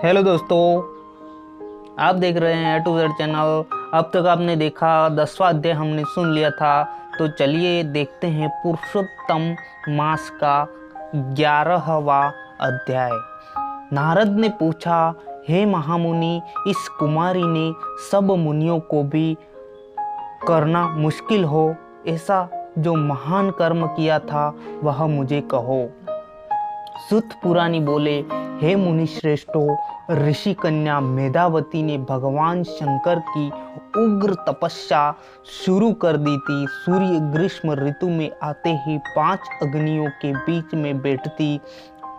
Hello दोस्तों, आप देख रहे हैं ए टू जेड चैनल। अब तक आपने देखा 10वां अध्याय हमने सुन लिया था, तो चलिए देखते हैं पुरुषोत्तम मास का 11वां अध्याय। नारद ने पूछा, हे महामुनि, इस कुमारी ने सब मुनियों को भी करना मुश्किल हो ऐसा जो महान कर्म किया था वह मुझे कहो। सुत पुरानी बोले, हे मुनि श्रेष्ठो, ऋषि कन्या मेधावती ने भगवान शंकर की उग्र तपस्या शुरू कर दी थी। सूर्य ग्रीष्म ऋतु में आते ही 5 अग्नियों के बीच में बैठती,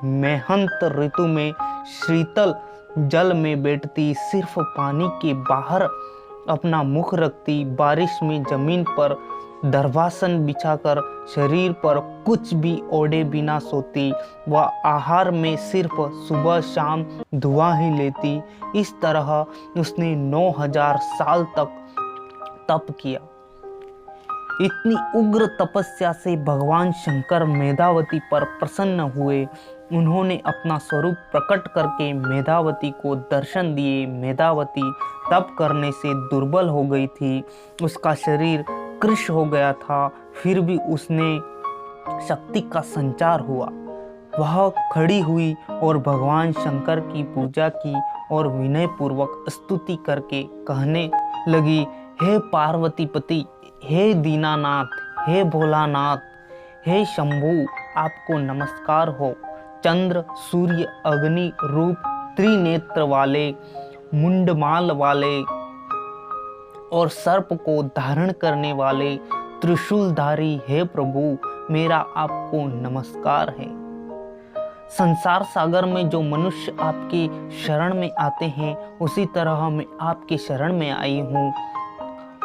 मेहंत ऋतु में शीतल जल में बैठती, सिर्फ पानी के बाहर अपना मुख रखती, बारिश में जमीन पर दर्भासन बिछाकर शरीर पर कुछ भी ओढ़े बिना सोती, वह आहार में सिर्फ सुबह शाम धुआं ही लेती। इस तरह उसने 9000 साल तक तप किया। इतनी उग्र तपस्या से भगवान शंकर मेधावती पर प्रसन्न हुए। उन्होंने अपना स्वरूप प्रकट करके मेधावती को दर्शन दिए। मेधावती तप करने से दुर्बल हो गई थी, उसका शरीर कृश हो गया था, फिर भी उसने शक्ति का संचार हुआ। वह खड़ी हुई और भगवान शंकर की पूजा की और विनय पूर्वक स्तुति करके कहने लगी, हे पार्वतीपति, हे दीनानाथ, हे भोलानाथ, हे शंभु, आपको नमस्कार हो। चंद्र सूर्य अग्नि रूप त्रिनेत्र वाले, मुंडमाल वाले और सर्प को धारण करने वाले त्रिशूलधारी हे प्रभु, मेरा आपको नमस्कार है। संसार सागर में जो मनुष्य आपके शरण में आते हैं, उसी तरह मैं आपके शरण में आई हूँ।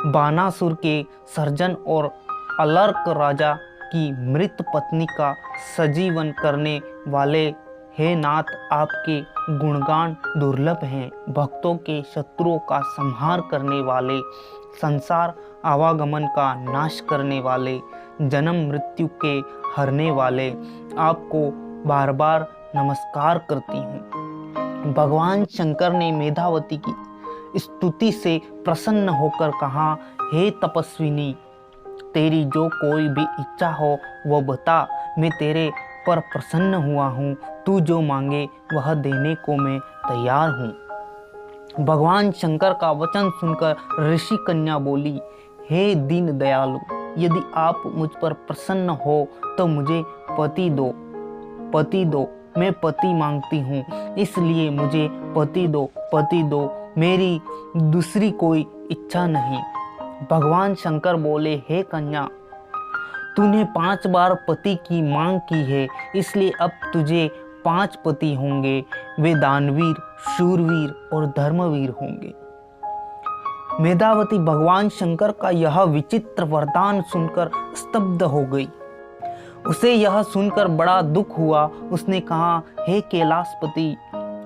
बानासुर के सर्जन और अलर्क राजा की मृत पत्नी का सजीवन करने वाले हे नाथ, आपके गुणगान दुर्लभ हैं। भक्तों के शत्रुओं का संहार करने वाले, संसार आवागमन का नाश करने वाले, जन्म मृत्यु के हरने वाले, आपको बार बार नमस्कार करती हूँ। भगवान शंकर ने मेधावती की स्तुति से प्रसन्न होकर कहा, हे तपस्विनी, तेरी जो कोई भी इच्छा हो वह बता, मैं तेरे पर प्रसन्न हुआ हूँ। तू जो मांगे वह देने को मैं तैयार हूँ। भगवान शंकर का वचन सुनकर ऋषि कन्या बोली, हे दीन दयालु, यदि आप मुझ पर प्रसन्न हो तो मुझे पति दो, पति दो। मैं पति मांगती हूँ, इसलिए मुझे पति दो, पति दो। मेरी दूसरी कोई इच्छा नहीं। भगवान शंकर बोले, हे कन्या, तूने 5 बार पति की मांग की है, इसलिए अब तुझे 5 पति होंगे। वे दानवीर, शूरवीर और धर्मवीर होंगे। मेधावती भगवान शंकर का यह विचित्र वरदान सुनकर स्तब्ध हो गई। उसे यह सुनकर बड़ा दुख हुआ। उसने कहा, हे कैलाशपति,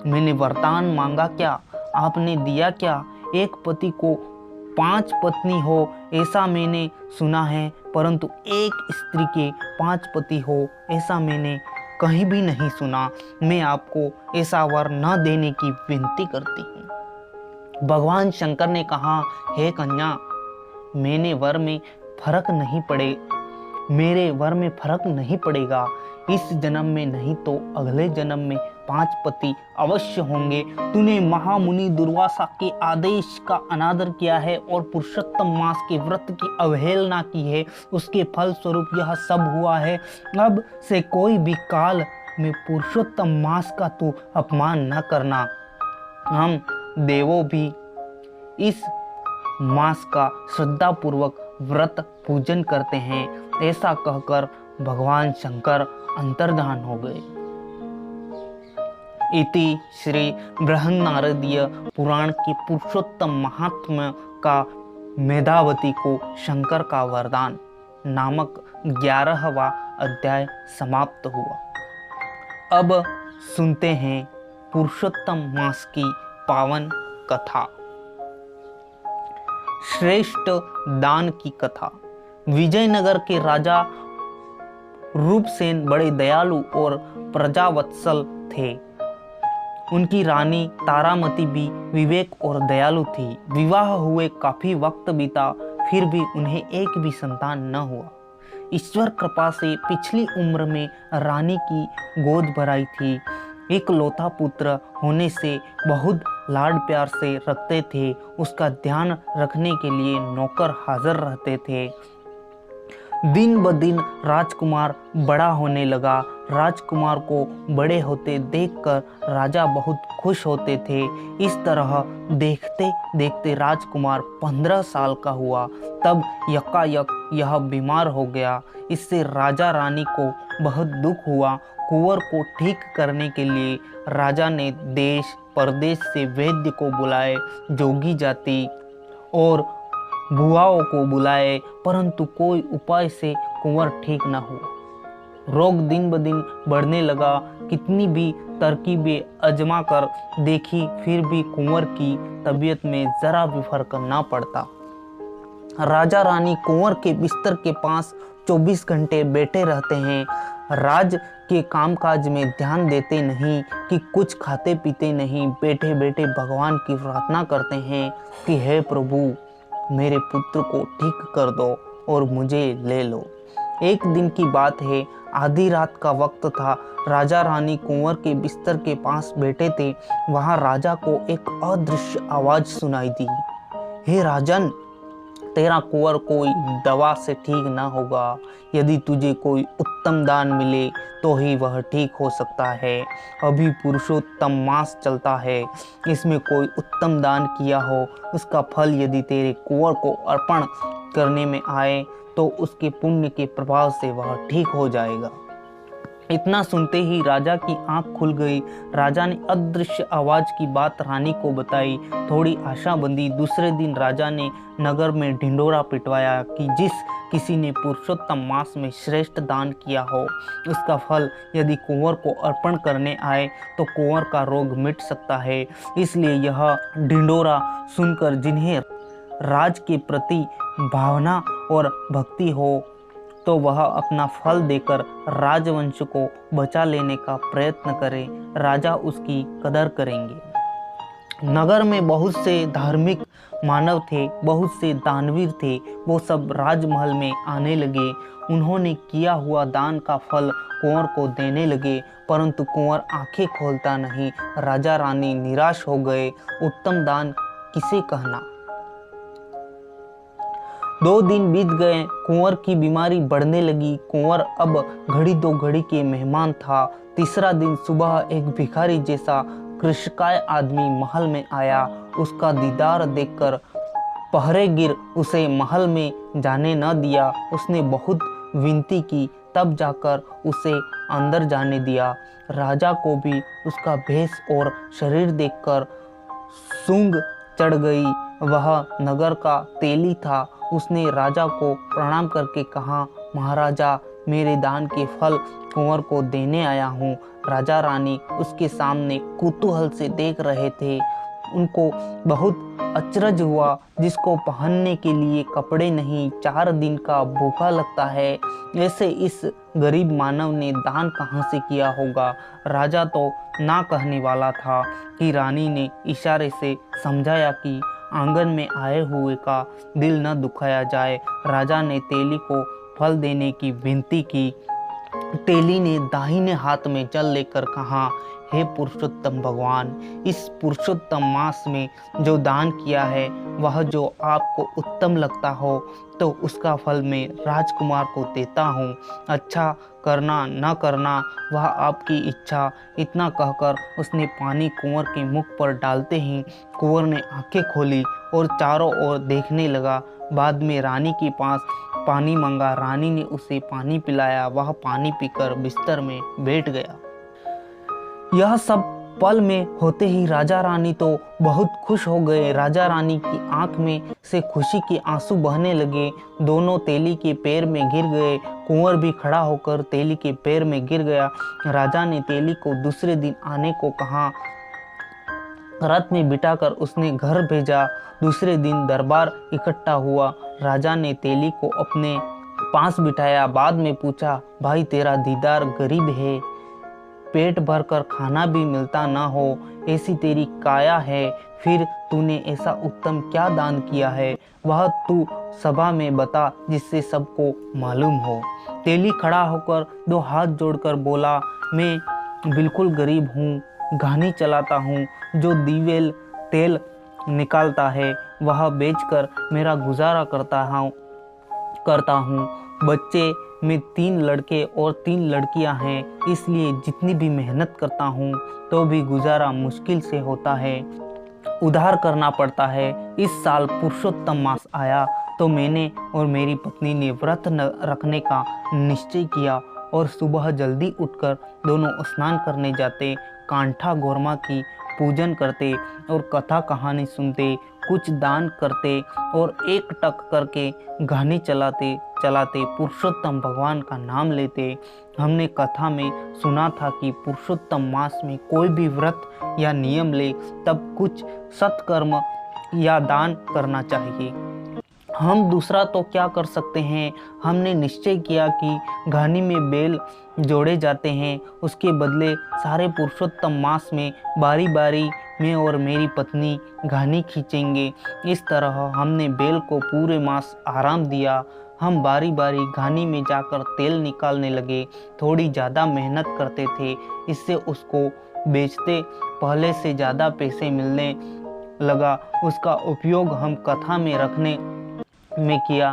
मैंने वरदान मांगा क्या, आपने दिया क्या? एक पति को 5 पत्नी हो ऐसा मैंने सुना है, परंतु एक स्त्री के 5 पति हो ऐसा मैंने कहीं भी नहीं सुना। मैं आपको ऐसा वर न देने की विनती करती हूँ। भगवान शंकर ने कहा, हे कन्या, मेरे वर में फर्क नहीं पड़ेगा। इस जन्म में नहीं तो अगले जन्म में 5 पति अवश्य होंगे। तूने महामुनि दुर्वासा के आदेश का अनादर किया है और पुरुषोत्तम मास के व्रत की अवहेलना की है, उसके फल स्वरूप यह सब हुआ है। अब से कोई भी काल में पुरुषोत्तम मास का तू अपमान न करना। हम देवों भी इस मास का श्रद्धापूर्वक व्रत पूजन करते हैं। ऐसा कहकर भगवान शंकर अंतर्धान हो गए। इति श्री बृहन्नारदीय पुराण के पुरुषोत्तम महात्म्य का मेधावती को शंकर का वरदान नामक 11वां अध्याय समाप्त हुआ। अब सुनते हैं पुरुषोत्तम मास की पावन कथा। श्रेष्ठ दान की कथा। विजयनगर के राजा रूपसेन बड़े दयालु और प्रजावत्सल थे। उनकी रानी तारामती भी विवेक और दयालु थी। विवाह हुए काफी वक्त बीता, फिर भी उन्हें एक भी संतान न हुआ। ईश्वर कृपा से पिछली उम्र में रानी की गोद भराई थी। एक लौता पुत्र होने से बहुत लाड प्यार से रखते थे। उसका ध्यान रखने के लिए नौकर हाजिर रहते थे। दिन ब दिन राजकुमार बड़ा होने लगा। राजकुमार को बड़े होते देखकर राजा बहुत खुश होते थे। इस तरह देखते देखते राजकुमार 15 साल का हुआ, तब यकायक यह बीमार हो गया। इससे राजा रानी को बहुत दुख हुआ। कुंवर को ठीक करने के लिए राजा ने देश परदेश से वैद्य को बुलाए, जोगी जाति और बुआओं को बुलाए, परंतु कोई उपाय से कुंवर ठीक न हुआ। रोग दिन ब दिन बढ़ने लगा। कितनी भी तरकीबें आजमा कर देखी, फिर भी कुंवर की तबीयत में जरा भी फर्क न पड़ता। राजा रानी कुंवर के बिस्तर के पास 24 घंटे बैठे रहते हैं। राज के कामकाज में ध्यान देते नहीं कि कुछ खाते पीते नहीं, बैठे बैठे भगवान की प्रार्थना करते हैं कि हे प्रभु, मेरे पुत्र को ठीक कर दो और मुझे ले लो। एक दिन की बात है, आधी रात का वक्त था। राजा रानी कुंवर के बिस्तर के पास बैठे थे। वहां राजा को एक अदृश्य आवाज सुनाई दी। हे राजन, तेरा कुंवर कोई दवा से ठीक ना होगा। यदि तुझे कोई उत्तम दान मिले तो ही वह ठीक हो सकता है। अभी पुरुषोत्तम मास चलता है, इसमें कोई उत्तम दान किया हो, उसका फल यदि तेरे कुंवर को अर्पण करने में आए तो उसके पुण्य के प्रभाव से वह ठीक हो जाएगा। इतना सुनते ही राजा की आंख खुल गई। राजा ने अदृश्य आवाज की बात रानी को बताई। थोड़ी आशा बंधी। दूसरे दिन राजा ने नगर में ढिंडोरा पिटवाया कि जिस किसी ने पुरुषोत्तम मास में श्रेष्ठ दान किया हो, उसका फल यदि कुंवर को अर्पण करने आए तो कुंवर का रोग मिट सकता है। इसलिए यह ढिंडोरा सुनकर जिन्हें राज के प्रति भावना और भक्ति हो तो वह अपना फल देकर राजवंश को बचा लेने का प्रयत्न करे। राजा उसकी कदर करेंगे। नगर में बहुत से धार्मिक मानव थे, बहुत से दानवीर थे। वो सब राजमहल में आने लगे। उन्होंने किया हुआ दान का फल कुंवर को देने लगे, परंतु कुंवर आंखें खोलता नहीं। राजा रानी निराश हो गए। उत्तम दान किसे कहना। 2 दिन बीत गए। कुंवर की बीमारी बढ़ने लगी। कुंवर अब घड़ी 2 घड़ी के मेहमान था। तीसरा दिन सुबह एक भिखारी जैसा कृषकाय आदमी महल में आया। उसका दीदार देखकर पहरेगिर उसे महल में जाने न दिया। उसने बहुत विनती की, तब जाकर उसे अंदर जाने दिया। राजा को भी उसका भेष और शरीर देखकर सूंग चढ़ गई। वह नगर का तेली था। उसने राजा को प्रणाम करके कहा, महाराजा, मेरे दान के फल कुंवर को देने आया हूँ। राजा रानी उसके सामने कुतूहल से देख रहे थे। उनको बहुत अचरज हुआ। जिसको पहनने के लिए कपड़े नहीं, 4 दिन का भूखा लगता है, ऐसे इस गरीब मानव ने दान कहाँ से किया होगा। राजा तो ना कहने वाला था कि रानी ने इशारे से समझाया कि आंगन में आए हुए का दिल न दुखाया जाए। राजा ने तेली को फल देने की विनती की। तेली ने दाहिने हाथ में जल लेकर कहा, हे पुरुषोत्तम भगवान, इस पुरुषोत्तम मास में जो दान किया है वह जो आपको उत्तम लगता हो तो उसका फल मैं राजकुमार को देता हूँ। अच्छा करना न करना वह आपकी इच्छा। इतना कहकर उसने पानी कुंवर के मुख पर डालते ही कुंवर ने आंखें खोली और चारों ओर देखने लगा। बाद में रानी के पास पानी मांगा। रानी ने उसे पानी पिलाया। वह पानी पीकर बिस्तर में बैठ गया। यह सब पल में होते ही राजा रानी तो बहुत खुश हो गए। राजा रानी की आंख में से खुशी के आंसू बहने लगे। दोनों तेली के पैर में गिर गए। कुंवर भी खड़ा होकर तेली के पैर में गिर गया। राजा ने तेली को दूसरे दिन आने को कहा। रथ में बिठाकर उसने घर भेजा। दूसरे दिन दरबार इकट्ठा हुआ। राजा ने तेली को अपने पास बिठाया। बाद में पूछा, भाई तेरा दीदार गरीब है, पेट भर कर खाना भी मिलता ना हो, ऐसी तेरी काया है, फिर तूने ऐसा उत्तम क्या दान किया है, वह तू सभा में बता जिससे सबको मालूम हो। तेली खड़ा होकर 2 हाथ जोड़कर बोला, मैं बिल्कुल गरीब हूँ, घानी चलाता हूँ, जो दीवेल तेल निकालता है वह बेचकर मेरा गुजारा करता हूँ। बच्चे में 3 लड़के और 3 लड़कियां हैं, इसलिए जितनी भी मेहनत करता हूँ तो भी गुजारा मुश्किल से होता है, उधार करना पड़ता है। इस साल पुरुषोत्तम मास आया तो मैंने और मेरी पत्नी ने व्रत रखने का निश्चय किया और सुबह जल्दी उठकर दोनों स्नान करने जाते, कांठा गोरमा की पूजन करते और कथा कहानी सुनते, कुछ दान करते और एक टक करके घानी चलाते चलाते पुरुषोत्तम भगवान का नाम लेते। हमने कथा में सुना था कि पुरुषोत्तम मास में कोई भी व्रत या नियम ले तब कुछ सत्कर्म या दान करना चाहिए। हम दूसरा तो क्या कर सकते हैं। हमने निश्चय किया कि घानी में बेल जोड़े जाते हैं, उसके बदले सारे पुरुषोत्तम मास में बारी बारी मैं और मेरी पत्नी घानी खींचेंगे। इस तरह हमने बेल को पूरे मास आराम दिया। हम बारी बारी घानी में जाकर तेल निकालने लगे, थोड़ी ज़्यादा मेहनत करते थे, इससे उसको बेचते पहले से ज़्यादा पैसे मिलने लगा। उसका उपयोग हम कथा में रखने में किया।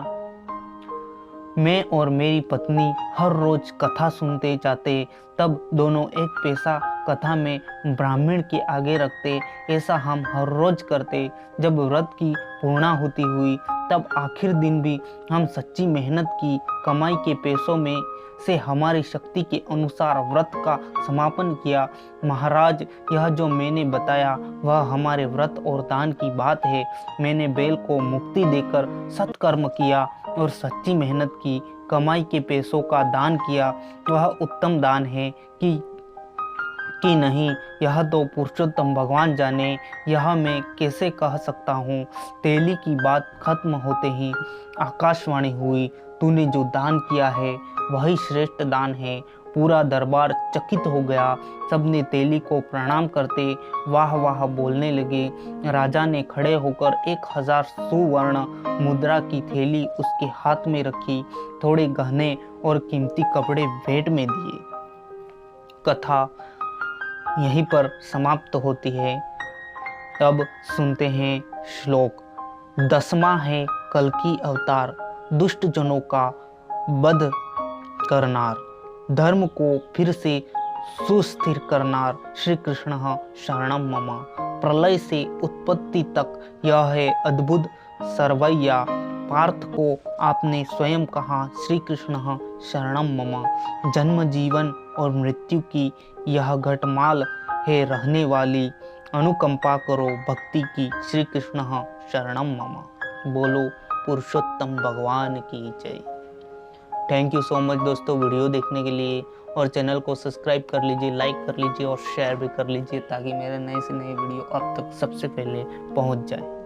मैं और मेरी पत्नी हर रोज कथा सुनते जाते, तब दोनों एक पैसा कथा में ब्राह्मण के आगे रखते। ऐसा हम हर रोज करते। जब व्रत की पूर्णाहुति हुई तब आखिर दिन भी हम सच्ची मेहनत की कमाई के पैसों में से हमारी शक्ति के अनुसार व्रत का समापन किया। महाराज, यह जो मैंने बताया वह हमारे व्रत और दान की बात है। मैंने बैल को मुक्ति देकर सत्कर्म किया और सच्ची मेहनत की कमाई के पैसों का दान किया। वह उत्तम दान है कि नहीं, यह तो पुरुषोत्तम भगवान जाने, यह मैं कैसे कह सकता हूँ। तेली की बात खत्म होते ही आकाशवाणी हुई, तूने जो दान किया है वही श्रेष्ठ दान है। पूरा दरबार चकित हो गया। सबने तेली को प्रणाम करते वाह वाह बोलने लगे। राजा ने खड़े होकर 1000 सुवर्ण मुद्रा की थैली उसके हाथ में रखी, थोड़े गहने और कीमती कपड़े भेंट में दिए। कथा यहीं पर समाप्त होती है। अब सुनते हैं श्लोक। 10वां है कल्कि अवतार, दुष्ट जनों का वध करनार, धर्म को फिर से सुस्थिर करनार, श्री कृष्ण शरणम मम। प्रलय से उत्पत्ति तक यह है अद्भुत सरवैया। पार्थ को आपने स्वयं कहा, श्री कृष्ण शरणम मम। जन्म जीवन और मृत्यु की यह घटमाल है रहने वाली, अनुकंपा करो भक्ति की, श्री कृष्ण शरणम मम। बोलो पुरुषोत्तम भगवान की जय। थैंक यू सो मच दोस्तों वीडियो देखने के लिए, और चैनल को सब्सक्राइब कर लीजिए, लाइक कर लीजिए और शेयर भी कर लीजिए, ताकि मेरे नए से नए वीडियो अब तक सबसे पहले पहुंच जाए।